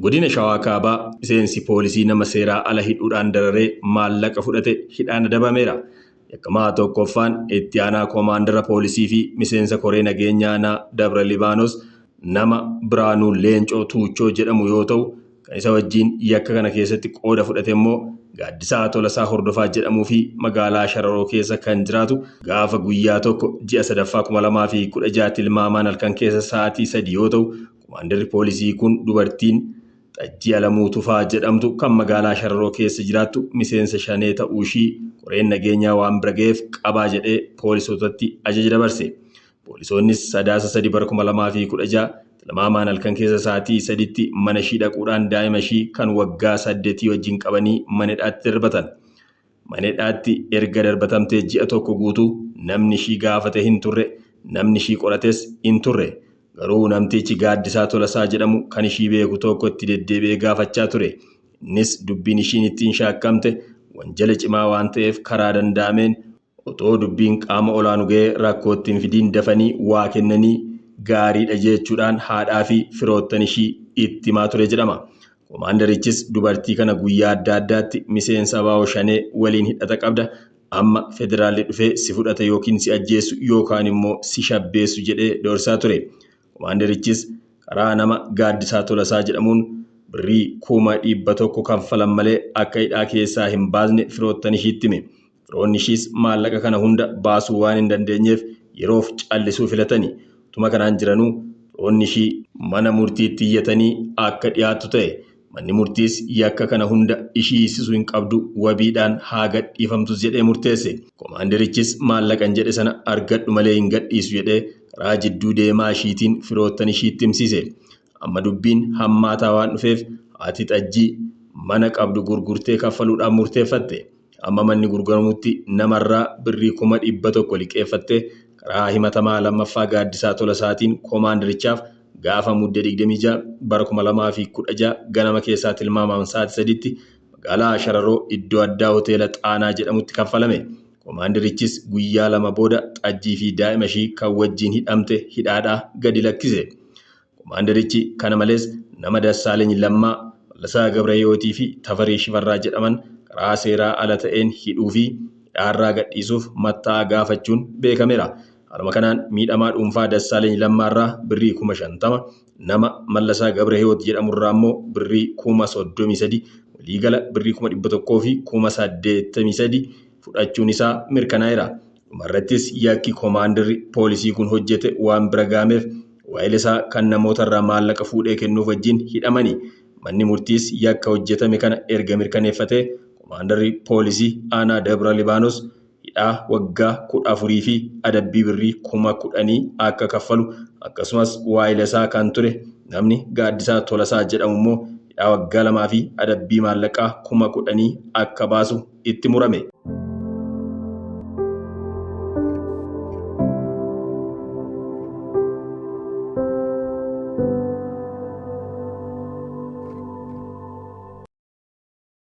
Godina Shawaa Kaabaa miseensi poolisii nama seeraa ala hidhuudhaan dararee maallaqa fudhate hidhaan adabameera. Yakkamaa tokkoffaan itti aanaa koomaandara poolisii fi miseensa koree nageenyaa aanaa Dabra Libaanos nama Biraanuu Leencoo Tuuchoo jedhamu yoo ta'u, kan isa wajjin yakka kana keessatti qooda fudhate immoo Gaaddisaa Tolasaa Hordofaa jedhamuu fi magaalaa Shararoo keessa kan jiraatu gaafa guyyaa tokko ji'a sadaffaa 2016 tilmaamaan halkan keessa sa'aatii 3 yoo ta'u, koomaandarri poolisii kun dubartiin Xajjii Alamuu Tufaa jedhamtu kan magaalaa Shararoo keessa jiraattu miseensa shanee ta'uu ishii koreen nageenyaa waan bira ga'eef qabaa jedhee poolisootatti ajaja dabarse. Poolisoonnis sadaasa 3/2016 tilmaamaan halkan keessa sa'aatii 3tti mana ishii dhaquudhaan daa'ima ishii kan waggaa 8 wajjin qabanii mana hidhaatti darbatan. Mana hidhaatti erga darbatamtee ji'a tokko guutuu namni ishii gaafate hin turre, namni ishii qorates hin turre. Garuu namtichi Gaaddisaa Tolasaa jedhamu kan ishii beeku tokko itti deddeebi'ee gaafachaa ture. Innis dubbiin ishiin ittiin shaakkamte wanjala cimaa waan ta'eef karaa danda'ameen otoo dubbiin qaama olaanuu ga'ee rakkoo ittiin fidiin dafanii waa kennanii gaariidha jechuudhaan haadhaa fi firoottan ishii itti himaa ture jedhama. Koomaandarichis dubartii kana guyyaa adda addaatti miseensa abaa'oo shanee waliin hidhata qabda. Amma federaalli dhufee si fudhata yookiin si ajjeessu yookaan immoo si shabbeessu jedhee doorsaa ture. Koomaandarichis karaa nama Gaaddisaa Tolasaa jedhamuun birrii 100,000 kanfalan malee akka hidhaa keessaa hin baasne firoottan ishiitti hime. Firoonni ishiis maallaqa kana hunda baasuu waan hin dandeenyeef yeroof callisuu filatani. Tuma kanaan jiranuu firoonni ishii mana murtiitti iyyatanii akka dhiyaattu ta'e. Manni murtiis yakka kana hunda ishii hiisisuu hin qabdu wabiidhaan haa gadhiifamtus jedhee murteesse. Koomaandarichis maallaqan jedhe sana argadhu malee hin gadhiisu jedhee karaa jidduu deemaa ishiitiin firoottan ishiitti himsiise. Amma dubbiin hammaataa waan dhufeef haati Xajjii mana qabdu gurgurtee kaffaluudhaan murteeffatte. Amma manni gurguramutti namarraa birrii 100,000 liqeeffattee karaa himatamaa lammaffaa Gaaddisaa Tolasaatiin koomaandarichaaf gaafa muddee 26/2016 ganama keessaa tilmaamaan sa'aatii 3tti magaalaa Shararoo iddoo addaa hoteela Xaanaa jedhamutti kaffalame. Koomaandarichis guyyaa 2 booda Xajjii fi daa'ima ishii kan wajjin hidhamte hidhaadhaa gadi lakkise. Koomaandarichi kana malees nama Dassaaleny Lammaa, Wallasaa Gabrahiyootii fi Tafarii Shifarraa jedhaman karaa seeraa ala ta'een hidhuu fi hidhaarraa gadhiisuuf matta'aa gaafachuun beekameera. Haaluma kanaan miidhamaa dhuunfaa Dassaaleny Lammaarraa birrii 50,000, nama Mallasaa Gabrahiyoot jedhamurraa immoo birrii 33,000, waliigala birrii 100,000 fi 83,000 fudhachuun isaa mirkanaa'eera. Dhumarrattis yakki koomaandarri poolisii kun hojjete waan bira ga'ameef waa'ee isaa kan namootarraa maallaqa fuudhee kennuuf wajjin hidhamani. Manni murtiis yakka hojjetame kana erga mirkaneeffatee koomaandarri poolisii aanaa Dabra Libaanos hidhaa waggaa 14 fi adabbii birrii 10,000 akka kaffalu akkasumas waa'ee isaa kan ture namni Gaaddisaa Tolasaa jedhamu immoo hidhaa waggaa 2 fi adabbii maallaqaa 10,000 akka baasu itti murame.